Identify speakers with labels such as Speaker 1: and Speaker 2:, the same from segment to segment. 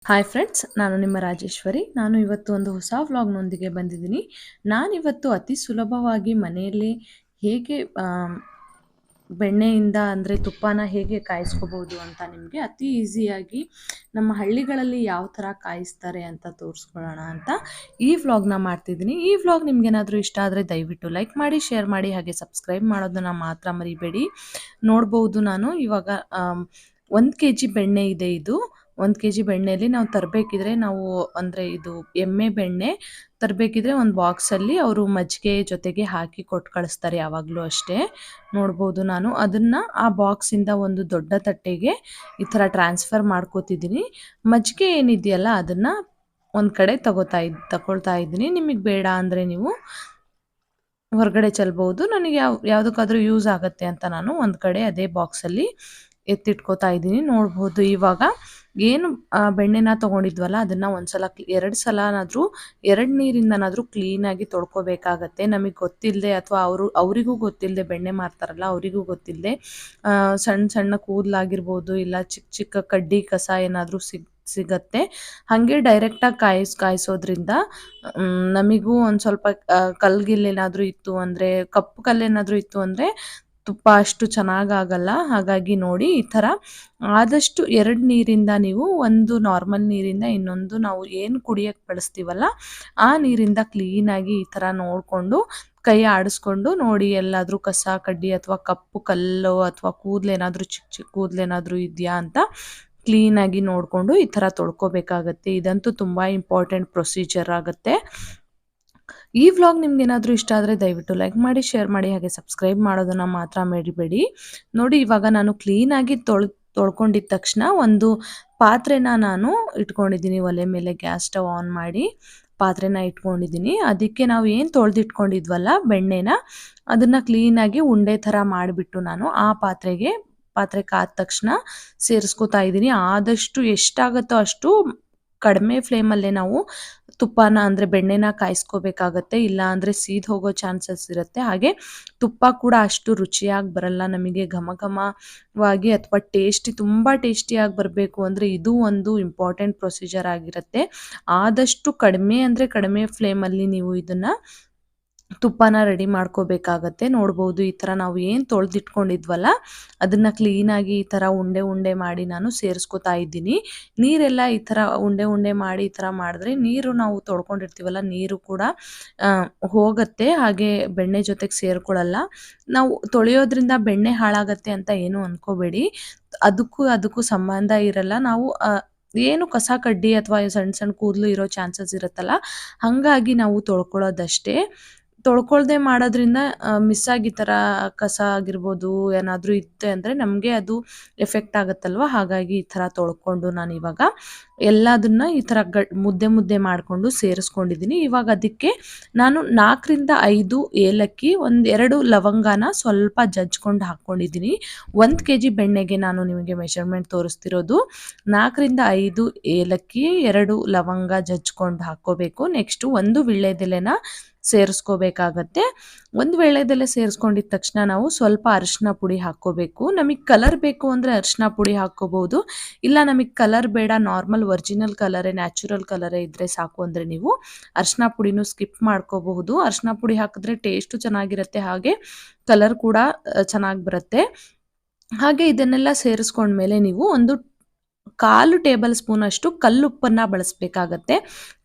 Speaker 1: Hi friends, ನಾನು ನಿಮ್ಮ ರಾಜೇಶ್ವರಿ. ನಾನು ಇವತ್ತು ಒಂದು ಹೊಸ ವ್ಲಾಗ್ನೊಂದಿಗೆ ಬಂದಿದ್ದೀನಿ. ನಾನಿವತ್ತು ಅತಿ ಸುಲಭವಾಗಿ ಮನೆಯಲ್ಲಿ ಹೇಗೆ ಬೆಣ್ಣೆಯಿಂದ ಅಂದರೆ ತುಪ್ಪನ ಹೇಗೆ ಕಾಯಿಸ್ಕೋಬೋದು ಅಂತ ನಿಮಗೆ ಅತಿ ಈಸಿಯಾಗಿ ನಮ್ಮ ಹಳ್ಳಿಗಳಲ್ಲಿ ಯಾವ ಥರ ಕಾಯಿಸ್ತಾರೆ ಅಂತ ತೋರಿಸ್ಕೊಳ್ಳೋಣ ಅಂತ ಈ ವ್ಲಾಗ್ನ ಮಾಡ್ತಿದ್ದೀನಿ. ಈ ವ್ಲಾಗ್ ನಿಮ್ಗೇನಾದರೂ ಇಷ್ಟ ಆದರೆ ದಯವಿಟ್ಟು ಲೈಕ್ ಮಾಡಿ, ಶೇರ್ ಮಾಡಿ, ಹಾಗೆ ಸಬ್ಸ್ಕ್ರೈಬ್ ಮಾಡೋದನ್ನು ಮಾತ್ರ ಮರಿಬೇಡಿ. ನೋಡ್ಬೋದು ನಾನು ಇವಾಗ 1 kg ಬೆಣ್ಣೆ ಇದೆ. ಇದು 1 kg ಬೆಣ್ಣೆಯಲ್ಲಿ ನಾವು ತರಬೇಕಿದ್ರೆ ನಾವು ಅಂದರೆ ಇದು ಎಮ್ಮೆ ಬೆಣ್ಣೆ ತರಬೇಕಿದ್ರೆ ಒಂದು ಬಾಕ್ಸಲ್ಲಿ ಅವರು ಮಜ್ಜಿಗೆ ಜೊತೆಗೆ ಹಾಕಿ ಕೊಟ್ಟು ಕಳಿಸ್ತಾರೆ ಯಾವಾಗಲೂ ಅಷ್ಟೇ. ನೋಡ್ಬೋದು ನಾನು ಅದನ್ನು ಆ ಬಾಕ್ಸಿಂದ ಒಂದು ದೊಡ್ಡ ತಟ್ಟೆಗೆ ಈ ಥರ ಟ್ರಾನ್ಸ್ಫರ್ ಮಾಡ್ಕೋತಿದ್ದೀನಿ. ಮಜ್ಜಿಗೆ ಏನಿದೆಯಲ್ಲ ಅದನ್ನು ಒಂದು ಕಡೆ ತಗೊಳ್ತಾ ಇದ್ದೀನಿ. ನಿಮಗೆ ಬೇಡ ಅಂದರೆ ನೀವು ಹೊರಗಡೆ ಚೆಲ್ಬೋದು. ನನಗೆ ಯಾವುದಕ್ಕಾದ್ರೂ ಯೂಸ್ ಆಗುತ್ತೆ ಅಂತ ನಾನು ಒಂದು ಕಡೆ ಅದೇ ಬಾಕ್ಸಲ್ಲಿ ಎತ್ತಿಟ್ಕೋತಾ ಇದ್ದೀನಿ. ನೋಡ್ಬೋದು ಇವಾಗ ಏನು ಬೆಣ್ಣೆನ ತೊಗೊಂಡಿದ್ವಲ್ಲ ಅದನ್ನು ಒಂದ್ಸಲ 2 ಸಲನಾದರೂ 2 ನೀರಿಂದನಾದರೂ ಕ್ಲೀನಾಗಿ ತೊಳ್ಕೊಬೇಕಾಗತ್ತೆ. ನಮಗೆ ಗೊತ್ತಿಲ್ಲದೆ ಅಥವಾ ಅವರಿಗೂ ಗೊತ್ತಿಲ್ಲದೆ, ಬೆಣ್ಣೆ ಮಾರ್ತಾರಲ್ಲ ಅವರಿಗೂ ಗೊತ್ತಿಲ್ಲದೆ ಸಣ್ಣ ಸಣ್ಣ ಕೂದಲಾಗಿರ್ಬೋದು, ಇಲ್ಲ ಚಿಕ್ಕ ಚಿಕ್ಕ ಕಡ್ಡಿ ಕಸ ಏನಾದರೂ ಸಿಗತ್ತೆ. ಹಾಗೆ ಡೈರೆಕ್ಟಾಗಿ ಕಾಯಿಸೋದ್ರಿಂದ ನಮಗೂ ಒಂದು ಸ್ವಲ್ಪ ಕಲ್ಗಿಲ್ಲೇನಾದರೂ ಇತ್ತು ಅಂದರೆ, ಕಪ್ಪು ಕಲ್ಲೇನಾದರೂ ಇತ್ತು ಅಂದರೆ ತುಪ್ಪ ಅಷ್ಟು ಚೆನ್ನಾಗಾಗಲ್ಲ. ಹಾಗಾಗಿ ನೋಡಿ ಈ ಥರ ಆದಷ್ಟು 2 ನೀರಿಂದ ನೀವು, ಒಂದು ನಾರ್ಮಲ್ ನೀರಿಂದ, ಇನ್ನೊಂದು ನಾವು ಏನು ಕುಡಿಯೋಕ್ಕೆ ಬಳಸ್ತೀವಲ್ಲ ಆ ನೀರಿಂದ ಕ್ಲೀನಾಗಿ ಈ ಥರ ನೋಡಿಕೊಂಡು ಕೈ ಆಡಿಸ್ಕೊಂಡು ನೋಡಿ ಎಲ್ಲಾದರೂ ಕಸ ಕಡ್ಡಿ ಅಥವಾ ಕಪ್ಪು ಕಲ್ಲು ಅಥವಾ ಕೂದಲೇನಾದರೂ ಚಿಕ್ಕ ಚಿಕ್ಕ ಕೂದಲೇನಾದರೂ ಇದೆಯಾ ಅಂತ ಕ್ಲೀನಾಗಿ ನೋಡಿಕೊಂಡು ಈ ಥರ ತೊಳ್ಕೊಬೇಕಾಗತ್ತೆ. ಇದಂತೂ ತುಂಬ ಇಂಪಾರ್ಟೆಂಟ್ ಪ್ರೊಸೀಜರ್ ಆಗುತ್ತೆ. ಈ ವ್ಲಾಗ್ ನಿಮ್ಗೇನಾದರೂ ಇಷ್ಟ ಆದರೆ ದಯವಿಟ್ಟು ಲೈಕ್ ಮಾಡಿ, ಶೇರ್ ಮಾಡಿ, ಹಾಗೆ ಸಬ್ಸ್ಕ್ರೈಬ್ ಮಾಡೋದನ್ನು ಮಾತ್ರ ಮರಿಬೇಡಿ. ನೋಡಿ ಇವಾಗ ನಾನು ಕ್ಲೀನಾಗಿ ತೊಳ್ಕೊಂಡಿದ್ದ ತಕ್ಷಣ ಒಂದು ಪಾತ್ರೆನ ನಾನು ಇಟ್ಕೊಂಡಿದ್ದೀನಿ. ಒಲೆ ಮೇಲೆ ಗ್ಯಾಸ್ ಸ್ಟವ್ ಆನ್ ಮಾಡಿ ಪಾತ್ರೆನ ಇಟ್ಕೊಂಡಿದ್ದೀನಿ. ಅದಕ್ಕೆ ನಾವು ಏನು ತೊಳೆದಿಟ್ಕೊಂಡಿದ್ವಲ್ಲ ಬೆಣ್ಣೆನ ಅದನ್ನು ಕ್ಲೀನಾಗಿ ಉಂಡೆ ಥರ ಮಾಡಿಬಿಟ್ಟು ನಾನು ಆ ಪಾತ್ರೆ ಕಾದ ತಕ್ಷಣ ಸೇರಿಸ್ಕೊತಾ ಇದ್ದೀನಿ. ಆದಷ್ಟು ಎಷ್ಟಾಗುತ್ತೋ ಅಷ್ಟು ಕಡಿಮೆ ಫ್ಲೇಮಲ್ಲೇ ನಾವು ತುಪ್ಪನ ಅಂದರೆ ಬೆಣ್ಣೆನ ಕಾಯಿಸ್ಕೋಬೇಕಾಗತ್ತೆ. ಇಲ್ಲ ಅಂದರೆ ಸೀದ್ ಹೋಗೋ ಚಾನ್ಸಸ್ ಇರುತ್ತೆ. ಹಾಗೆ ತುಪ್ಪ ಕೂಡ ಅಷ್ಟು ರುಚಿಯಾಗಿ ಬರಲ್ಲ ನಮಗೆ. ಘಮಘಮವಾಗಿ ಅಥವಾ ತುಂಬ ಟೇಸ್ಟಿಯಾಗಿ ಬರಬೇಕು ಅಂದರೆ ಇದು ಒಂದು ಇಂಪಾರ್ಟೆಂಟ್ ಪ್ರೊಸೀಜರ್ ಆಗಿರುತ್ತೆ. ಆದಷ್ಟು ಕಡಿಮೆ ಫ್ಲೇಮಲ್ಲಿ ನೀವು ಇದನ್ನು ತುಪ್ಪನ ರೆಡಿ ಮಾಡ್ಕೋಬೇಕಾಗತ್ತೆ. ನೋಡ್ಬೋದು ಈ ಥರ ನಾವು ಏನು ತೊಳೆದಿಟ್ಕೊಂಡಿದ್ವಲ್ಲ ಅದನ್ನು ಕ್ಲೀನಾಗಿ ಈ ಥರ ಉಂಡೆ ಮಾಡಿ ನಾನು ಸೇರಿಸ್ಕೊತಾ ಇದ್ದೀನಿ. ನೀರೆಲ್ಲ ಈ ಥರ ಉಂಡೆ ಮಾಡಿ ಈ ಥರ ಮಾಡಿದ್ರೆ ನೀರು ನಾವು ತೊಳ್ಕೊಂಡಿರ್ತೀವಲ್ಲ ನೀರು ಕೂಡ ಹೋಗುತ್ತೆ. ಹಾಗೆ ಬೆಣ್ಣೆ ಜೊತೆಗೆ ಸೇರ್ಕೊಳ್ಳಲ್ಲ. ನಾವು ತೊಳೆಯೋದ್ರಿಂದ ಬೆಣ್ಣೆ ಹಾಳಾಗತ್ತೆ ಅಂತ ಏನು ಅಂದ್ಕೋಬೇಡಿ. ಅದಕ್ಕೂ ಸಂಬಂಧ ಇರಲ್ಲ. ನಾವು ಏನು ಕಸ ಕಡ್ಡಿ ಅಥವಾ ಸಣ್ಣ ಸಣ್ಣ ಕೂದಲು ಇರೋ ಚಾನ್ಸಸ್ ಇರುತ್ತಲ್ಲ, ಹಾಗಾಗಿ ನಾವು ತೊಳ್ಕೊಳ್ಳೋದಷ್ಟೇ. ತೊಳ್ಕೊಳ್ದೆ ಮಾಡೋದ್ರಿಂದ ಮಿಸ್ ಆಗಿ ಈ ಥರ ಕಸ ಆಗಿರ್ಬೋದು ಏನಾದರೂ ಇತ್ತು ಅಂದರೆ ನಮಗೆ ಅದು ಎಫೆಕ್ಟ್ ಆಗುತ್ತಲ್ವ. ಹಾಗಾಗಿ ಈ ಥರ ತೊಳ್ಕೊಂಡು ನಾನು ಇವಾಗ ಎಲ್ಲದನ್ನ ಈ ಥರ ಮುದ್ದೆ ಮಾಡಿಕೊಂಡು ಸೇರಿಸ್ಕೊಂಡಿದ್ದೀನಿ. ಇವಾಗ ಅದಕ್ಕೆ ನಾನು 4 ರಿಂದ 5 ಏಲಕ್ಕಿ, 1-2 ಲವಂಗನ ಸ್ವಲ್ಪ ಜಜ್ಕೊಂಡು ಹಾಕ್ಕೊಂಡಿದ್ದೀನಿ. 1 kg ಬೆಣ್ಣೆಗೆ ನಾನು ನಿಮಗೆ ಮೆಷರ್ಮೆಂಟ್ ತೋರಿಸ್ತಿರೋದು. 4 ರಿಂದ 5 ಏಲಕ್ಕಿ, 2 ಲವಂಗ ಜಜ್ಕೊಂಡು ಹಾಕ್ಕೋಬೇಕು. ನೆಕ್ಸ್ಟು 1 ವೀಳ್ಯದೆಲೆನ ಸೇರಿಸ್ಕೋಬೇಕಾಗತ್ತೆ. 1 ವೀಳ್ಯದೆಲೆ ಸೇರಿಸ್ಕೊಂಡಿದ್ದ ತಕ್ಷಣ ನಾವು ಸ್ವಲ್ಪ ಅರಿಶಿನ ಪುಡಿ ಹಾಕ್ಕೋಬೇಕು. ನಮಗೆ ಕಲರ್ ಬೇಕು ಅಂದರೆ ಅರಿಶಿನ ಪುಡಿ ಹಾಕ್ಕೋಬಹುದು. ಇಲ್ಲ ನಮಗೆ ಕಲರ್ ಬೇಡ, ನಾರ್ಮಲ್ ಒರಿಜಿನಲ್ ಕಲರೇ, ನ್ಯಾಚುರಲ್ ಕಲರೇ ಇದ್ದರೆ ಸಾಕು ಅಂದರೆ ನೀವು ಅರಿಶಿನ ಪುಡಿನೂ ಸ್ಕಿಪ್ ಮಾಡ್ಕೋಬಹುದು. ಅರಿಶಿನ ಪುಡಿ ಹಾಕಿದ್ರೆ ಟೇಸ್ಟು ಚೆನ್ನಾಗಿರುತ್ತೆ, ಹಾಗೆ ಕಲರ್ ಕೂಡ ಚೆನ್ನಾಗಿ ಬರುತ್ತೆ. ಹಾಗೆ ಇದನ್ನೆಲ್ಲ ಸೇರಿಸ್ಕೊಂಡ್ಮೇಲೆ ನೀವು ಒಂದು 1/4 ಟೇಬಲ್ ಸ್ಪೂನ್ ಅಷ್ಟು ಕಲ್ಲುಪ್ಪನ್ನು ಬಳಸಬೇಕಾಗತ್ತೆ.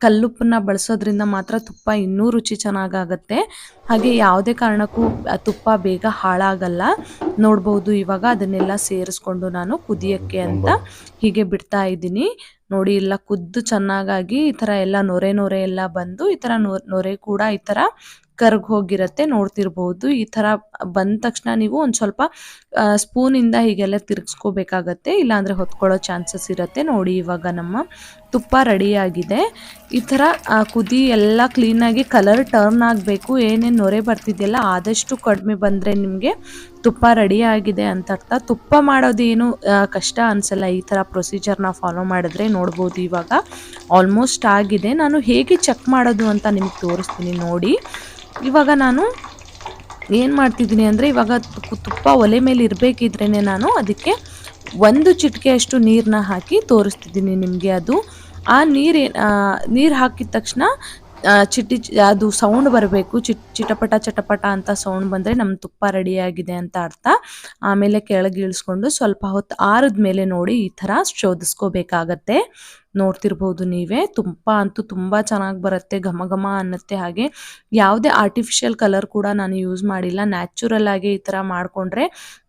Speaker 1: ಕಲ್ಲುಪ್ಪನ್ನು ಬಳಸೋದ್ರಿಂದ ಮಾತ್ರ ತುಪ್ಪ ಇನ್ನೂ ರುಚಿ ಚೆನ್ನಾಗಾಗತ್ತೆ. ಹಾಗೆ ಯಾವುದೇ ಕಾರಣಕ್ಕೂ ತುಪ್ಪ ಬೇಗ ಹಾಳಾಗಲ್ಲ. ನೋಡ್ಬೋದು ಇವಾಗ ಅದನ್ನೆಲ್ಲ ಸೇರಿಸ್ಕೊಂಡು ನಾನು ಕುದಿಯೋಕ್ಕೆ ಅಂತ ಹೀಗೆ ಬಿಡ್ತಾ ಇದ್ದೀನಿ. ನೋಡಿ ಎಲ್ಲ ಕುದ್ದು ಚೆನ್ನಾಗಾಗಿ ಈ ಥರ ಎಲ್ಲ ನೊರೆ ಎಲ್ಲ ಬಂದು ಈ ಥರ ನೊರೆ ಕೂಡ ಈ ಥರ ಕರ್ಗ್ ಹೋಗಿರುತ್ತೆ. ನೋಡ್ತಿರ್ಬೋದು ಈ ಥರ ಬಂದ ತಕ್ಷಣ ನೀವು ಒಂದು ಸ್ವಲ್ಪ ಸ್ಪೂನಿಂದ ಹೀಗೆಲ್ಲ ತಿರುಗಿಸ್ಕೋಬೇಕಾಗತ್ತೆ, ಇಲ್ಲಾಂದರೆ ಹೊತ್ಕೊಳ್ಳೋ ಚಾನ್ಸಸ್ ಇರುತ್ತೆ. ನೋಡಿ ಇವಾಗ ನಮ್ಮ ತುಪ್ಪ ರೆಡಿಯಾಗಿದೆ. ಈ ಥರ ಕುದಿ ಎಲ್ಲ ಕ್ಲೀನಾಗಿ ಕಲರ್ ಟರ್ನ್ ಆಗಬೇಕು. ಏನೇನು ನೊರೆ ಬರ್ತಿದೆಯಲ್ಲ ಆದಷ್ಟು ಕಡಿಮೆ ಬಂದರೆ ನಿಮಗೆ ತುಪ್ಪ ರೆಡಿಯಾಗಿದೆ ಅಂತ ಅರ್ಥ. ತುಪ್ಪ ಮಾಡೋದೇನು ಕಷ್ಟ ಅನಿಸಲ್ಲ ಈ ಥರ ಪ್ರೊಸೀಜರ್ನ ಫಾಲೋ ಮಾಡಿದ್ರೆ. ನೋಡ್ಬೋದು ಇವಾಗ ಆಲ್ಮೋಸ್ಟ್ ಆಗಿದೆ. ನಾನು ಹೇಗೆ ಚೆಕ್ ಮಾಡೋದು ಅಂತ ನಿಮಗೆ ತೋರಿಸ್ತೀನಿ ನೋಡಿ. ಇವಾಗ ನಾನು ಏನು ಮಾಡ್ತಿದ್ದೀನಿ ಅಂದರೆ, ಇವಾಗ ತುಪ್ಪ ಒಲೆ ಮೇಲೆ ಇರಬೇಕಿದ್ರೇ ನಾನು ಅದಕ್ಕೆ 1 ಚಿಟಿಕೆ ಅಷ್ಟು ನೀರನ್ನ ಹಾಕಿ ತೋರಿಸ್ತಿದ್ದೀನಿ ನಿಮಗೆ. ಅದು ಆ ನೀರು ಹಾಕಿದ ತಕ್ಷಣ ಅದು ಸೌಂಡ್ ಬರಬೇಕು. ಚಿಟಪಟ ಚಟಪಟ ಅಂತ ಸೌಂಡ್ ಬಂದರೆ ನಮ್ಮ ತುಪ್ಪ ರೆಡಿಯಾಗಿದೆ ಅಂತ ಅರ್ಥ. ಆಮೇಲೆ ಕೆಳಗೆ ಇಳಿಸ್ಕೊಂಡು ಸ್ವಲ್ಪ ಹೊತ್ತು ಆರಿದ ಮೇಲೆ ನೋಡಿ ಈ ಥರ ಶೋಧಿಸ್ಕೋಬೇಕಾಗತ್ತೆ. ನೋಡ್ತಿರ್ಬೋದು ನೀವೇ. ತುಪ್ಪ ಅಂತೂ ತುಂಬ ಚೆನ್ನಾಗಿ ಬರುತ್ತೆ, ಘಮ ಘಮ ಅನ್ನತ್ತೆ. ಹಾಗೆ ಯಾವುದೇ ಆರ್ಟಿಫಿಷಿಯಲ್ ಕಲರ್ ಕೂಡ ನಾನು ಯೂಸ್ ಮಾಡಿಲ್ಲ. ನ್ಯಾಚುರಲ್ ಆಗಿ ಈ ಥರ ಮಾಡಿಕೊಂಡ್ರೆ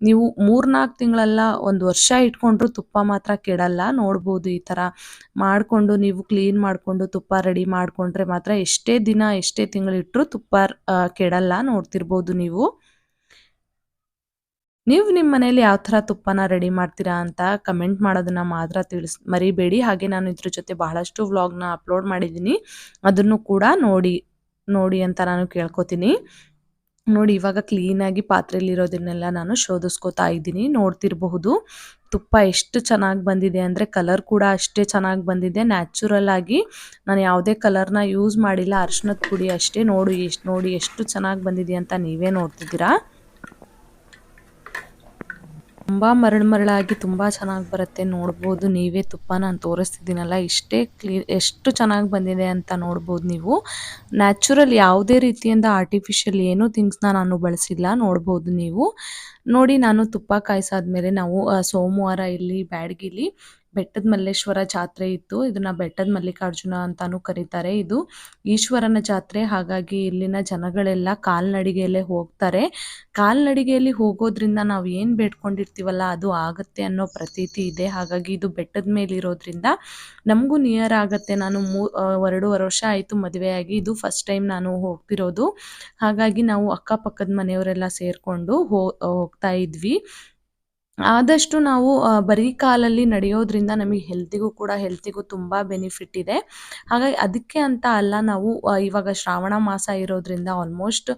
Speaker 1: ನೀವು 3-4 ತಿಂಗಳೆಲ್ಲ 1 ವರ್ಷ ಇಟ್ಕೊಂಡ್ರು ತುಪ್ಪ ಮಾತ್ರ ಕೆಡಲ್ಲ. ನೋಡ್ಬೋದು ಈ ಥರ ಮಾಡಿಕೊಂಡು ನೀವು ಕ್ಲೀನ್ ಮಾಡಿಕೊಂಡು ತುಪ್ಪ ರೆಡಿ ಮಾಡಿಕೊಂಡ್ರೆ ಮಾತ್ರ ಎಷ್ಟೇ ದಿನ ಎಷ್ಟೇ ತಿಂಗಳಿಟ್ಟರು ತುಪ್ಪ ಕೆಡಲ್ಲ. ನೋಡ್ತಿರ್ಬೋದು ನೀವು. ನೀವು ನಿಮ್ಮ ಮನೇಲಿ ಯಾವ ಥರ ತುಪ್ಪನ ರೆಡಿ ಮಾಡ್ತೀರಾ ಅಂತ ಕಮೆಂಟ್ ಮಾಡೋದನ್ನ ಮಾತ್ರ ಮರಿಬೇಡಿ. ಹಾಗೆ ನಾನು ಇದ್ರ ಜೊತೆ ಬಹಳಷ್ಟು ವ್ಲಾಗ್ನ ಅಪ್ಲೋಡ್ ಮಾಡಿದ್ದೀನಿ, ಅದನ್ನು ಕೂಡ ನೋಡಿ ಅಂತ ನಾನು ಕೇಳ್ಕೊತೀನಿ. ನೋಡಿ ಇವಾಗ ಕ್ಲೀನಾಗಿ ಪಾತ್ರೆಯಲ್ಲಿರೋದನ್ನೆಲ್ಲ ನಾನು ಶೋಧಿಸ್ಕೋತಾ ಇದ್ದೀನಿ. ನೋಡ್ತಿರಬಹುದು ತುಪ್ಪ ಎಷ್ಟು ಚೆನ್ನಾಗಿ ಬಂದಿದೆ ಅಂದರೆ ಕಲರ್ ಕೂಡ ಅಷ್ಟೇ ಚೆನ್ನಾಗಿ ಬಂದಿದೆ. ನ್ಯಾಚುರಲ್ ಆಗಿ ನಾನು ಯಾವುದೇ ಕಲರ್ನ ಯೂಸ್ ಮಾಡಿಲ್ಲ, ಅರಿಶಿಣದ ಪುಡಿ ಅಷ್ಟೇ. ನೋಡಿ ಎಷ್ಟು ಚೆನ್ನಾಗಿ ಬಂದಿದೆ ಅಂತ ನೀವೇ ನೋಡ್ತಿದ್ದೀರಾ. ತುಂಬ ಮರಳಾಗಿ ತುಂಬ ಚೆನ್ನಾಗಿ ಬರುತ್ತೆ. ನೋಡ್ಬೋದು ನೀವೇ, ತುಪ್ಪ ನಾನು ತೋರಿಸ್ತಿದ್ದೀನಲ್ಲ ಎಷ್ಟು ಚೆನ್ನಾಗಿ ಬಂದಿದೆ ಅಂತ ನೋಡ್ಬೋದು ನೀವು. ನ್ಯಾಚುರಲ್ ಯಾವುದೇ ರೀತಿಯಿಂದ ಆರ್ಟಿಫಿಷಿಯಲ್ ಏನೂ ಥಿಂಗ್ಸ್ನ ನಾನು ಬಳಸಿಲ್ಲ. ನೋಡ್ಬೋದು ನೀವು. ನೋಡಿ ನಾನು ತುಪ್ಪ ಕಾಯಿಸಾದ್ಮೇಲೆ ನಾವು ಸೋಮವಾರ ಇಲ್ಲಿ ಬ್ಯಾಡಗಿಲಿ ಬೆಟ್ಟದ ಮಲ್ಲೇಶ್ವರ ಜಾತ್ರೆ ಇತ್ತು. ಇದನ್ನ ಬೆಟ್ಟದ ಮಲ್ಲಿಕಾರ್ಜುನ ಅಂತಾನೂ ಕರೀತಾರೆ. ಇದು ಈಶ್ವರನ ಜಾತ್ರೆ. ಹಾಗಾಗಿ ಇಲ್ಲಿನ ಜನಗಳೆಲ್ಲ ಕಾಲ್ನಡಿಗೆಯಲ್ಲೇ ಹೋಗ್ತಾರೆ. ಕಾಲ್ನಡಿಗೆಯಲ್ಲಿ ಹೋಗೋದ್ರಿಂದ ನಾವು ಏನು ಬೇಡ್ಕೊಂಡಿರ್ತೀವಲ್ಲ ಅದು ಆಗುತ್ತೆ ಅನ್ನೋ ಪ್ರತೀತಿ ಇದೆ. ಹಾಗಾಗಿ ಇದು ಬೆಟ್ಟದ ಮೇಲಿರೋದ್ರಿಂದ ನಮಗೂ ನಿಯರ್ ಆಗುತ್ತೆ. ನಾನು 2.5 ವರ್ಷ ಆಯಿತು ಮದುವೆಯಾಗಿ. ಇದು ಫಸ್ಟ್ ಟೈಮ್ ನಾನು ಹೋಗ್ತಿರೋದು. ಹಾಗಾಗಿ ನಾವು ಅಕ್ಕಪಕ್ಕದ ಮನೆಯವರೆಲ್ಲ ಸೇರಿಕೊಂಡು ಹೋಗ್ತಾ ಇದ್ವಿ. ಆದಷ್ಟು ನಾವು ಬರೀ ಕಾಲಲ್ಲಿ ನಡೆಯೋದ್ರಿಂದ ನಮಗೆ ಹೆಲ್ತಿಗೂ ತುಂಬ ಬೆನಿಫಿಟ್ ಇದೆ. ಹಾಗಾಗಿ ಅದಕ್ಕೆ ಅಂತ ಅಲ್ಲ, ನಾವು ಇವಾಗ ಶ್ರಾವಣ ಮಾಸ ಇರೋದ್ರಿಂದ ಆಲ್ಮೋಸ್ಟ್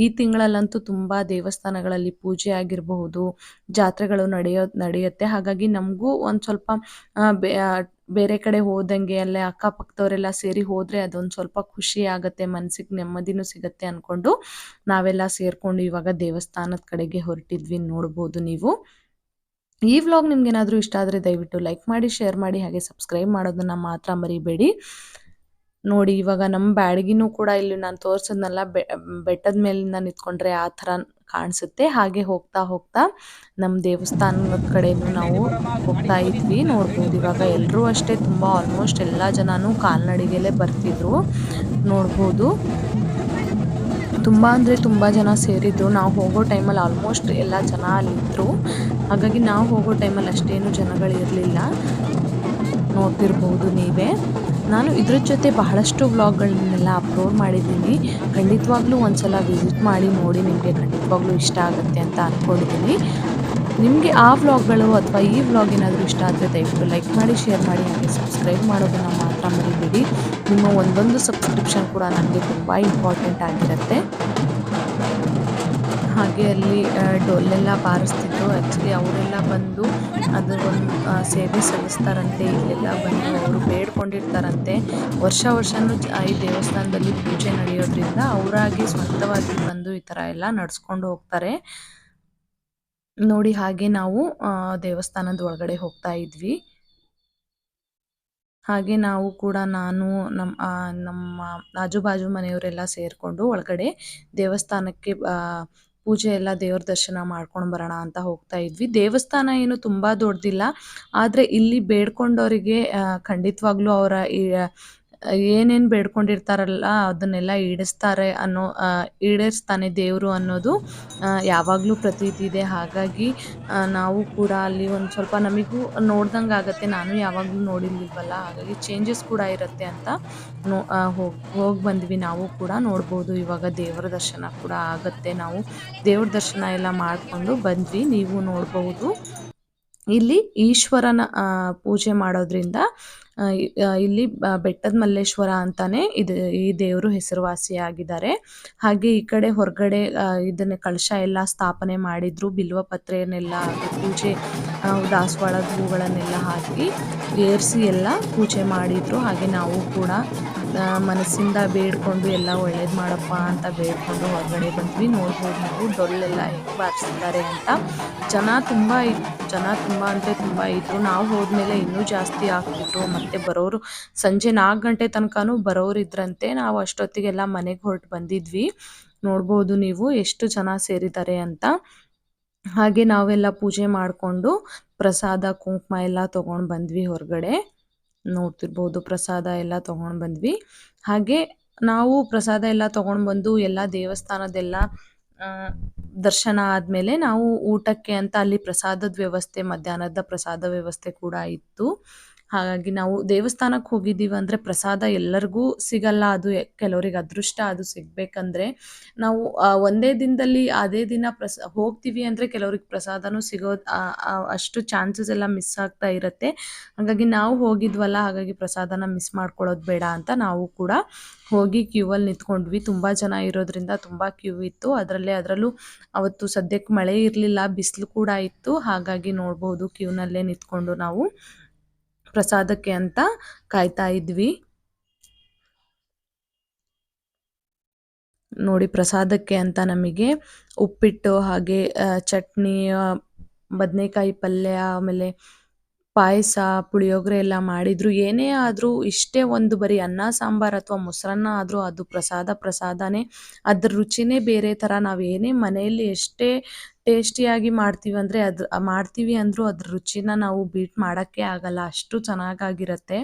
Speaker 1: ಈ ತಿಂಗಳಲ್ಲಂತೂ ತುಂಬ ದೇವಸ್ಥಾನಗಳಲ್ಲಿ ಪೂಜೆ ಆಗಿರಬಹುದು, ಜಾತ್ರೆಗಳು ನಡೆಯುತ್ತೆ. ಹಾಗಾಗಿ ನಮಗೂ ಒಂದು ಸ್ವಲ್ಪ ಬೇರೆ ಕಡೆ ಹೋದಂಗೆ ಅಲ್ಲೇ ಅಕ್ಕಪಕ್ಕದವರೆಲ್ಲ ಸೇರಿ ಹೋದರೆ ಅದೊಂದು ಸ್ವಲ್ಪ ಖುಷಿ ಆಗುತ್ತೆ, ಮನಸ್ಸಿಗೆ ನೆಮ್ಮದಿನೂ ಸಿಗುತ್ತೆ ಅಂದ್ಕೊಂಡು ನಾವೆಲ್ಲ ಸೇರಿಕೊಂಡು ಇವಾಗ ದೇವಸ್ಥಾನದ ಕಡೆಗೆ ಹೊರಟಿದ್ವಿ. ನೋಡ್ಬೋದು ನೀವು. ಈ ವ್ಲಾಗ್ ನಿಮ್ಗೇನಾದರೂ ಇಷ್ಟ ಆದರೆ ದಯವಿಟ್ಟು ಲೈಕ್ ಮಾಡಿ, ಶೇರ್ ಮಾಡಿ, ಹಾಗೆ ಸಬ್ಸ್ಕ್ರೈಬ್ ಮಾಡೋದನ್ನು ಮಾತ್ರ ಮರಿಬೇಡಿ. ನೋಡಿ ಇವಾಗ ನಮ್ಮ ಬ್ಯಾಡಗಿನೂ ಕೂಡ ಇಲ್ಲಿ ನಾನು ತೋರಿಸಿದ್ನಲ್ಲ ಬೆಟ್ಟದ ಮೇಲಿಂದ ನಿಂತ್ಕೊಂಡ್ರೆ ಆ ಥರ ಕಾಣಿಸುತ್ತೆ. ಹಾಗೆ ಹೋಗ್ತಾ ನಮ್ಮ ದೇವಸ್ಥಾನದ ಕಡೆನೂ ನಾವು ಹೋಗ್ತಾ ಇದ್ವಿ. ನೋಡ್ಬೋದು ಇವಾಗ ಎಲ್ಲರೂ ಅಷ್ಟೇ, ತುಂಬ ಆಲ್ಮೋಸ್ಟ್ ಎಲ್ಲ ಜನನೂ ಕಾಲ್ನಡಿಗೆಯಲ್ಲೇ ಬರ್ತಿದ್ರು. ನೋಡ್ಬೋದು ತುಂಬ ಅಂದರೆ ತುಂಬ ಜನ ಸೇರಿದ್ರು. ನಾವು ಹೋಗೋ ಟೈಮಲ್ಲಿ ಆಲ್ಮೋಸ್ಟ್ ಎಲ್ಲ ಜನ ಅಲ್ಲಿದ್ದರು. ಹಾಗಾಗಿ ನಾವು ಹೋಗೋ ಟೈಮಲ್ಲಿ ಅಷ್ಟೇನು ಜನಗಳಿರಲಿಲ್ಲ. ನೋಡ್ತಿರ್ಬೋದು ನೀವೇ. ನಾನು ಇದ್ರ ಜೊತೆ ಬಹಳಷ್ಟು ವ್ಲಾಗ್ಗಳನ್ನೆಲ್ಲ ಅಪ್ಲೋಡ್ ಮಾಡಿದ್ದೀನಿ. ಖಂಡಿತವಾಗ್ಲೂ ಒಂದ್ಸಲ ವಿಸಿಟ್ ಮಾಡಿ ನೋಡಿ, ನಿಮಗೆ ಖಂಡಿತವಾಗ್ಲೂ ಇಷ್ಟ ಆಗುತ್ತೆ ಅಂತ ಅಂದ್ಕೊಂಡಿದ್ದೀನಿ. ನಿಮಗೆ ಆ ವ್ಲಾಗ್ಗಳು ಅಥವಾ ಈ ವ್ಲಾಗ್ ಏನಾದರೂ ಇಷ್ಟ ಆದರೆ ದಯವಿಟ್ಟು ಲೈಕ್ ಮಾಡಿ, ಶೇರ್ ಮಾಡಿ, ಹಾಗೆ ಸಬ್ಸ್ಕ್ರೈಬ್ ಮಾಡೋದನ್ನು ಮಾತ್ರ ಮರಿಬೇಡಿ. ನಿಮ್ಮ ಒಂದೊಂದು ಸಬ್ಸ್ಕ್ರಿಪ್ಷನ್ ಕೂಡ ನನಗೆ ತುಂಬ ಇಂಪಾರ್ಟೆಂಟ್ ಆಗಿರುತ್ತೆ. ಹಾಗೆ ಅಲ್ಲಿ ಡೊಳ್ಳೆಲ್ಲ ಬಾರಿಸ್ತಿದ್ರು. ಆ್ಯಕ್ಚುಲಿ ಅವರೆಲ್ಲ ಬಂದು ಅದು ಒಂದು ಸೇವೆ ಸಲ್ಲಿಸ್ತಾರಂತೆ. ಇಲ್ಲೆಲ್ಲ ಬಂದು ಅವರು ಬೇಡ್ಕೊಂಡಿರ್ತಾರಂತೆ. ವರ್ಷವೂ ಈ ದೇವಸ್ಥಾನದಲ್ಲಿ ಪೂಜೆ ನಡೆಯೋದ್ರಿಂದ ಅವರಾಗಿ ಸ್ವಂತವಾಗಿ ಬಂದು ಈ ಥರ ಎಲ್ಲ ನಡೆಸ್ಕೊಂಡು ಹೋಗ್ತಾರೆ. ನೋಡಿ ಹಾಗೆ ನಾವು ದೇವಸ್ಥಾನದ ಒಳಗಡೆ ಹೋಗ್ತಾ ಇದ್ವಿ. ಹಾಗೆ ನಾವು ಕೂಡ ನಾನು ನಮ್ಮ ಆಜು ಬಾಜು ಮನೆಯವರೆಲ್ಲ ಸೇರಿಕೊಂಡು ಒಳಗಡೆ ದೇವಸ್ಥಾನಕ್ಕೆ ಪೂಜೆ ಎಲ್ಲ ದೇವ್ರ ದರ್ಶನ ಮಾಡ್ಕೊಂಡು ಬರೋಣ ಅಂತ ಹೋಗ್ತಾ ಇದ್ವಿ. ದೇವಸ್ಥಾನ ಏನು ತುಂಬ ದೊಡ್ಡದಿಲ್ಲ, ಆದರೆ ಇಲ್ಲಿ ಬೇಡ್ಕೊಂಡವರಿಗೆ ಖಂಡಿತವಾಗ್ಲೂ ಅವರ ಏನೇನು ಬೇಡ್ಕೊಂಡಿರ್ತಾರಲ್ಲ ಅದನ್ನೆಲ್ಲ ಈಡೇರಿಸ್ತಾನೆ ದೇವರು ಅನ್ನೋದು ಯಾವಾಗಲೂ ಪ್ರತೀತಿ ಇದೆ. ಹಾಗಾಗಿ ನಾವು ಕೂಡ ಅಲ್ಲಿ ಒಂದು ಸ್ವಲ್ಪ ನಮಗೂ ನೋಡ್ದಂಗೆ ಆಗುತ್ತೆ. ನಾನು ಯಾವಾಗಲೂ ನೋಡಿರ್ಲಿಲ್ವಲ್ಲ, ಹಾಗಾಗಿ ಚೇಂಜಸ್ ಕೂಡ ಇರುತ್ತೆ ಅಂತ ಹೋಗಿ ಬಂದ್ವಿ. ನಾವು ಕೂಡ ನೋಡ್ಬೋದು ಇವಾಗ ದೇವರ ದರ್ಶನ ಕೂಡ ಆಗುತ್ತೆ. ನಾವು ದೇವ್ರ ದರ್ಶನ ಎಲ್ಲ ಮಾಡಿಕೊಂಡು ಬಂದ್ವಿ. ನೀವು ನೋಡ್ಬೋದು ಇಲ್ಲಿ ಈಶ್ವರನ ಪೂಜೆ ಮಾಡೋದ್ರಿಂದ ಇಲ್ಲಿ ಬೆಟ್ಟದ ಮಲ್ಲೇಶ್ವರ ಅಂತಾನೆ ಈ ದೇವರು ಹೆಸರುವಾಸಿಯಾಗಿದ್ದಾರೆ. ಹಾಗೆ ಈ ಕಡೆ ಹೊರಗಡೆ ಇದನ್ನ ಕಳಶ ಎಲ್ಲ ಸ್ಥಾಪನೆ ಮಾಡಿದ್ರು. ಬಿಲ್ವ ಪತ್ರೆಯನ್ನೆಲ್ಲ ಹಾಕಿ ಪೂಜೆ, ದಾಸವಾಳದ ಹೂಗಳನ್ನೆಲ್ಲ ಹಾಕಿ ಏರಿಸಿ ಎಲ್ಲ ಪೂಜೆ ಮಾಡಿದ್ರು. ಹಾಗೆ ನಾವು ಕೂಡ ಮನಸ್ಸಿಂದ ಬೇಡ್ಕೊಂಡು ಎಲ್ಲ ಒಳ್ಳೇದು ಮಾಡಪ್ಪ ಅಂತ ಬೇಡ್ಕೊಂಡು ಹೊರಗಡೆ ಬಂದ್ವಿ. ನೋಡ್ಬೋದು ನೀವು ಡೊಳ್ಳೆಲ್ಲ ಹೆಂಗೆ ಬಾರಿಸ್ತಿದ್ದಾರೆ ಅಂತ. ಜನ ತುಂಬ ಅಂದರೆ ತುಂಬ ಇದ್ದರು. ನಾವು ಹೋದ್ಮೇಲೆ ಇನ್ನೂ ಜಾಸ್ತಿ ಆಗ್ತಿದ್ರು. ಮತ್ತು ಬರೋರು ಸಂಜೆ 4 ಗಂಟೆ ತನಕನೂ ಬರೋರು ಇದ್ರಂತೆ. ನಾವು ಅಷ್ಟೊತ್ತಿಗೆಲ್ಲ ಮನೆಗೆ ಹೊರಟು ಬಂದಿದ್ವಿ. ನೋಡ್ಬೋದು ನೀವು ಎಷ್ಟು ಜನ ಸೇರಿದ್ದಾರೆ ಅಂತ. ಹಾಗೆ ನಾವೆಲ್ಲ ಪೂಜೆ ಮಾಡಿಕೊಂಡು ಪ್ರಸಾದ ಕುಂಕುಮ ಎಲ್ಲ ತೊಗೊಂಡು ಬಂದ್ವಿ ಹೊರಗಡೆ. ನೋಡ್ತಿರ್ಬೋದು ಪ್ರಸಾದ ಎಲ್ಲ ತೊಗೊಂಡು ಬಂದ್ವಿ. ಹಾಗೆ ನಾವು ಪ್ರಸಾದ ಎಲ್ಲ ತೊಗೊಂಡು ಬಂದು ಎಲ್ಲ ದೇವಸ್ಥಾನದೆಲ್ಲ ದರ್ಶನ ಆದಮೇಲೆ ನಾವು ಊಟಕ್ಕೆ ಅಂತ ಅಲ್ಲಿ ಪ್ರಸಾದದ ವ್ಯವಸ್ಥೆ, ಮಧ್ಯಾಹ್ನದ ಪ್ರಸಾದ ವ್ಯವಸ್ಥೆ ಕೂಡ ಇತ್ತು. ಹಾಗಾಗಿ ನಾವು ದೇವಸ್ಥಾನಕ್ಕೆ ಹೋಗಿದ್ದೀವಿ ಅಂದರೆ ಪ್ರಸಾದ ಎಲ್ಲರಿಗೂ ಸಿಗಲ್ಲ. ಅದು ಕೆಲವರಿಗೆ ಅದೃಷ್ಟ ಅದು ಸಿಗಬೇಕಂದ್ರೆ. ನಾವು ಒಂದೇ ದಿನದಲ್ಲಿ ಅದೇ ದಿನ ಹೋಗ್ತೀವಿ ಅಂದರೆ ಕೆಲವ್ರಿಗೆ ಪ್ರಸಾದನೂ ಸಿಗೋದು ಅಷ್ಟು ಚಾನ್ಸಸ್ ಎಲ್ಲ ಮಿಸ್ ಆಗ್ತಾ ಇರುತ್ತೆ. ಹಾಗಾಗಿ ನಾವು ಹೋಗಿದ್ವಲ್ಲ, ಹಾಗಾಗಿ ಪ್ರಸಾದನ ಮಿಸ್ ಮಾಡ್ಕೊಳ್ಳೋದು ಬೇಡ ಅಂತ ನಾವು ಕೂಡ ಹೋಗಿ ಕ್ಯೂವಲ್ಲಿ ನಿಂತ್ಕೊಂಡ್ವಿ. ತುಂಬ ಜನ ಇರೋದ್ರಿಂದ ತುಂಬ ಕ್ಯೂ ಇತ್ತು. ಅದರಲ್ಲೂ ಅವತ್ತು ಸದ್ಯಕ್ಕೆ ಮಳೆ ಇರಲಿಲ್ಲ, ಬಿಸಿಲು ಕೂಡ ಇತ್ತು. ಹಾಗಾಗಿ ನೋಡ್ಬೋದು ಕ್ಯೂನಲ್ಲೇ ನಿಂತ್ಕೊಂಡು ನಾವು ಪ್ರಸಾದಕ್ಕೆ ಅಂತ ಕಾಯ್ತಾ ಇದ್ವಿ. ನೋಡಿ ಪ್ರಸಾದಕ್ಕೆ ಅಂತ ನಮಗೆ ಉಪ್ಪಿಟ್ಟು, ಹಾಗೆ ಚಟ್ನಿ, ಬದನೆಕಾಯಿ ಪಲ್ಯ, ಆಮೇಲೆ ಪಾಯಸ, ಪುಳಿಯೋಗರೆ ಎಲ್ಲ ಮಾಡಿದ್ರು. ಏನೇ ಆದರೂ ಇಷ್ಟೇ ಒಂದು ಬರೀ ಅನ್ನ ಸಾಂಬಾರು ಅಥವಾ ಮೊಸರನ್ನ ಆದರೂ ಅದು ಪ್ರಸಾದನೇ. ಅದ್ರ ರುಚಿನೇ ಬೇರೆ ಥರ. ನಾವು ಏನೇ ಮನೆಯಲ್ಲಿ ಎಷ್ಟೇ ಟೇಸ್ಟಿಯಾಗಿ ಮಾಡ್ತೀವಿ ಅಂದರೂ ಅದ್ರ ರುಚಿನ ನಾವು ಬೀಟ್ ಮಾಡೋಕ್ಕೆ ಆಗಲ್ಲ. ಅಷ್ಟು ಚೆನ್ನಾಗಾಗಿರುತ್ತೆ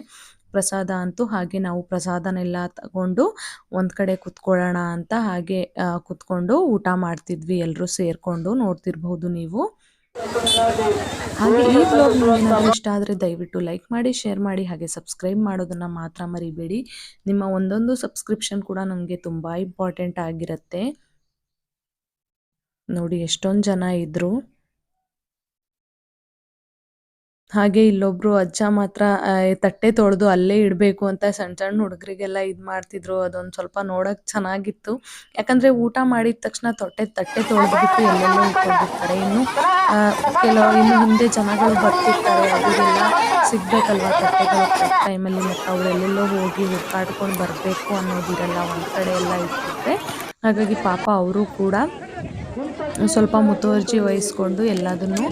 Speaker 1: ಪ್ರಸಾದ ಅಂತೂ. ಹಾಗೆ ನಾವು ಪ್ರಸಾದನೆಲ್ಲ ತಗೊಂಡು ಒಂದು ಕಡೆ ಕುತ್ಕೊಳ್ಳೋಣ ಅಂತ ಹಾಗೆ ಕುತ್ಕೊಂಡು ಊಟ ಮಾಡ್ತಿದ್ವಿ ಎಲ್ಲರೂ ಸೇರಿಕೊಂಡು. ನೋಡ್ತಿರ್ಬೋದು ನೀವು. ಹಾಗೆ ಈ ವ್ಲಾಗ್ ನಿಮಗೇನಾದರೂ ಇಷ್ಟ ಆದರೆ ದಯವಿಟ್ಟು ಲೈಕ್ ಮಾಡಿ, ಶೇರ್ ಮಾಡಿ, ಹಾಗೆ ಸಬ್ಸ್ಕ್ರೈಬ್ ಮಾಡೋದನ್ನು ಮಾತ್ರ ಮರಿಬೇಡಿ. ನಿಮ್ಮ ಒಂದೊಂದು ಸಬ್ಸ್ಕ್ರಿಪ್ಷನ್ ಕೂಡ ನಮಗೆ ತುಂಬ ಇಂಪಾರ್ಟೆಂಟ್ ಆಗಿರುತ್ತೆ. ನೋಡಿ ಎಷ್ಟೊಂದು ಜನ ಇದ್ದರು. ಹಾಗೆ ಇಲ್ಲೊಬ್ರು ಅಜ್ಜ ಮಾತ್ರ ತಟ್ಟೆ ತೊಳೆದು ಅಲ್ಲೇ ಇಡಬೇಕು ಅಂತ ಸಣ್ಣ ಹುಡುಗರಿಗೆಲ್ಲ ಇದು ಮಾಡ್ತಿದ್ರು. ಅದೊಂದು ಸ್ವಲ್ಪ ನೋಡೋಕೆ ಚೆನ್ನಾಗಿತ್ತು. ಯಾಕಂದರೆ ಊಟ ಮಾಡಿದ ತಕ್ಷಣ ತಟ್ಟೆ ತೊಳೆದ್ಬಿಟ್ಟು ಎಲ್ಲೆಲ್ಲೋ ಇಟ್ಕೊಂಡಿರ್ತಾರೆ. ಇನ್ನು ಹಿಂದೆ ಜನಗಳು ಬರ್ತಿರ್ತಾರೆ, ಅವರಿಗೆಲ್ಲ ಸಿಗಬೇಕಲ್ವ ತಟ್ಟೆಗಳು ಕರೆಕ್ಟ್ ಟೈಮಲ್ಲಿ. ಮತ್ತು ಅವ್ರು ಎಲ್ಲೆಲ್ಲೋ ಹೋಗಿ ಹುಡ್ಕಾಡ್ಕೊಂಡು ಬರಬೇಕು ಅನ್ನೋದಿರಲ್ಲ, ಒಂದು ಕಡೆ ಎಲ್ಲ ಇಟ್ಬಿಟ್ರೆ. ಹಾಗಾಗಿ ಪಾಪ ಅವರು ಕೂಡ ಸ್ವಲ್ಪ ಮುತುವರ್ಜಿ ವಹಿಸ್ಕೊಂಡು ಎಲ್ಲದನ್ನು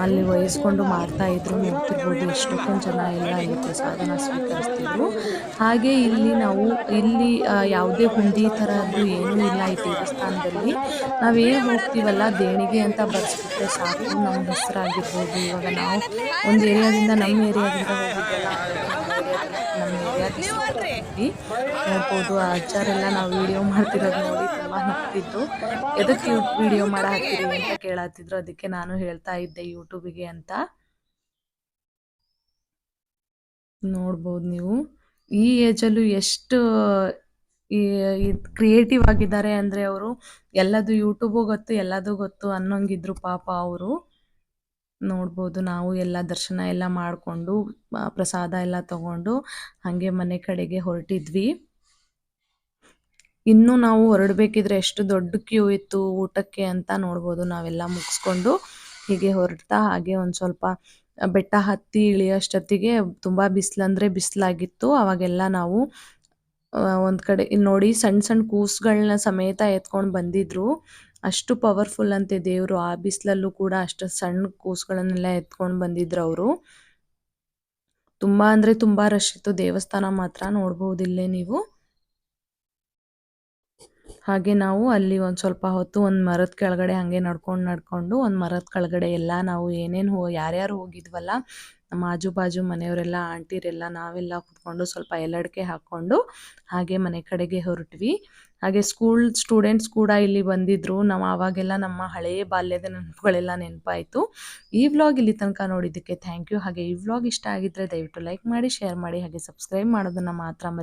Speaker 1: ಅಲ್ಲಿ ವಹಿಸ್ಕೊಂಡು ಮಾಡ್ತಾಯಿದ್ರು. ನೋಡ್ತಿರ್ಬೋದು ಎಷ್ಟೊಂದು ಜನ ಎಲ್ಲ ಇಲ್ಲಿ ಪ್ರಸಾದನ ಸ್ವೀಕರಿಸ್ತಿದ್ರು. ಹಾಗೆ ಇಲ್ಲಿ ಯಾವುದೇ ಹುಂಡಿ ಥರದ್ದು ಏನೂ ಇಲ್ಲ ಈ ದೇವಸ್ಥಾನದಲ್ಲಿ. ನಾವೇನು ಹೋಗ್ತೀವಲ್ಲ ದೇಣಿಗೆ ಅಂತ ಬರ್ಸ್ಬಿಟ್ರೆ ಸಾಕು, ನಮ್ಮ ಹೆಸರಾಗಿರ್ಬೋದು. ಇವಾಗ ನಾವು ಒಂದು ಏರಿಯಾದಿಂದ ನಮ್ಮ ಏರಿಯಾದಿಂದ ಹೋಗಿದ್ದೆಲ್ಲ ನೋಡ್ಬೋದು. ಆ ಅಜ್ಜರೆಲ್ಲ ನಾವು ವಿಡಿಯೋ ಮಾಡ್ತಿರೋದು ನೋಡಿ ತುಂಬ ನಗ್ತಿದ್ರು. ಎದಕ್ಕೆ ವಿಡಿಯೋ ಹಾಕ್ತೀರಿ ಅಂತ ಕೇಳತ್ತಿದ್ರು. ಅದಕ್ಕೆ ನಾನು ಹೇಳ್ತಾ ಇದ್ದೆ ಯೂಟ್ಯೂಬಿಗೆ ಅಂತ. ನೋಡ್ಬೋದು ನೀವು ಈ ಏಜಲ್ಲೂ ಎಷ್ಟು ಕ್ರಿಯೇಟಿವ್ ಆಗಿದ್ದಾರೆ ಅಂದರೆ ಅವರು. ಎಲ್ಲದು ಯೂಟ್ಯೂಬು ಗೊತ್ತು, ಎಲ್ಲದೂ ಗೊತ್ತು ಅನ್ನೋಂಗಿದ್ರು ಪಾಪ ಅವರು. ನೋಡ್ಬೋದು ನಾವು ಎಲ್ಲ ದರ್ಶನ ಎಲ್ಲ ಮಾಡಿಕೊಂಡು ಪ್ರಸಾದ ಎಲ್ಲ ತಗೊಂಡು ಹಾಗೆ ಮನೆ ಕಡೆಗೆ ಹೊರಟಿದ್ವಿ. ಇನ್ನೂ ನಾವು ಹೊರಡಬೇಕಿದ್ರೆ ಎಷ್ಟು ದೊಡ್ಡ ಕ್ಯೂ ಇತ್ತು ಊಟಕ್ಕೆ ಅಂತ ನೋಡ್ಬೋದು. ನಾವೆಲ್ಲ ಮುಗಿಸ್ಕೊಂಡು ಹೀಗೆ ಹೊರಡ್ತಾ ಹಾಗೆ ಒಂದು ಸ್ವಲ್ಪ ಬೆಟ್ಟ ಹತ್ತಿ ಇಳಿಯೋಷ್ಟೊತ್ತಿಗೆ ತುಂಬ ಬಿಸಿಲಂದರೆ ಬಿಸಿಲಾಗಿತ್ತು. ಅವಾಗೆಲ್ಲ ನಾವು ಒಂದು ಕಡೆ ನೋಡಿ ಸಣ್ಣ ಕೂಸುಗಳನ್ನ ಸಮೇತ ಎತ್ಕೊಂಡು ಬಂದಿದ್ರು. ಅಷ್ಟು ಪವರ್ಫುಲ್ ಅಂತೆ ದೇವರು. ಆ ಬಿಸಿಲಲ್ಲೂ ಕೂಡ ಅಷ್ಟು ಸಣ್ಣ ಕೂಸುಗಳನ್ನೆಲ್ಲ ಎತ್ಕೊಂಡು ಬಂದಿದ್ರು ಅವರು. ತುಂಬ ಅಂದರೆ ತುಂಬ ರಶ್ ಇತ್ತು ದೇವಸ್ಥಾನ ಮಾತ್ರ. ನೋಡ್ಬೋದು ಇಲ್ಲೇ ನೀವು. ಹಾಗೆ ನಾವು ಅಲ್ಲಿ ಒಂದು ಸ್ವಲ್ಪ ಹೊತ್ತು ಒಂದು ಮರದ ಕೆಳಗಡೆ ಹಾಗೆ ನಡ್ಕೊಂಡು ಒಂದು ಮರದ ಕೆಳಗಡೆ ಎಲ್ಲ ನಾವು ಯಾರ್ಯಾರು ಹೋಗಿದ್ವಲ್ಲ ನಮ್ಮ ಆಜು ಬಾಜು ಮನೆಯವರೆಲ್ಲ, ಆಂಟಿರೆಲ್ಲ, ನಾವೆಲ್ಲ ಕುತ್ಕೊಂಡು ಸ್ವಲ್ಪ ಎಲ್ಲಡಿಕೆ ಹಾಕ್ಕೊಂಡು ಹಾಗೆ ಮನೆ ಕಡೆಗೆ ಹೊರಟ್ವಿ. ಹಾಗೆ ಸ್ಕೂಲ್ ಸ್ಟೂಡೆಂಟ್ಸ್ ಕೂಡ ಇಲ್ಲಿ ಬಂದಿದ್ರು. ಆವಾಗೆಲ್ಲ ನಮ್ಮ ಹಳೆಯ ಬಾಲ್ಯದ ನೆನಪುಗಳೆಲ್ಲ ನೆನಪಾಯಿತು. ಈ ವ್ಲಾಗ್ ಇಲ್ಲಿ ತನಕ ನೋಡಿದ್ದಕ್ಕೆ ಥ್ಯಾಂಕ್ ಯು. ಹಾಗೆ ಈ ವ್ಲಾಗ್ ಇಷ್ಟ ಆಗಿದ್ದರೆ ದಯವಿಟ್ಟು ಲೈಕ್ ಮಾಡಿ, ಶೇರ್ ಮಾಡಿ, ಹಾಗೆ ಸಬ್ಸ್ಕ್ರೈಬ್ ಮಾಡೋದನ್ನು ಮಾತ್ರ